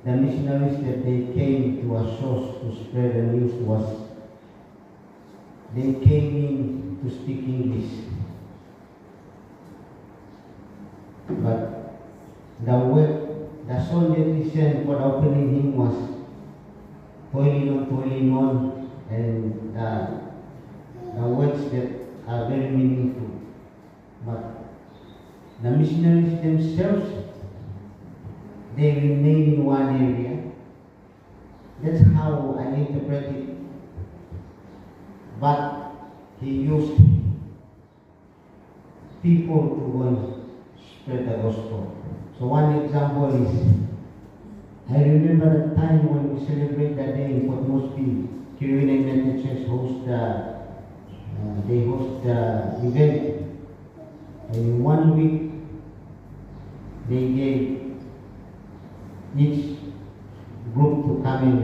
the missionaries that they came to our source to spread the news was, they came in to speak English. But the song that we sang for the opening hymn was Toiling On, and the words that are very meaningful. But the missionaries themselves, they remain in one area. That's how I interpret it. But he used people to go and spread the gospel. So one example is, I remember the time when we celebrate that day in Port Moresby, Kirwin United Church host the event. And in 1 week, they gave each group to come and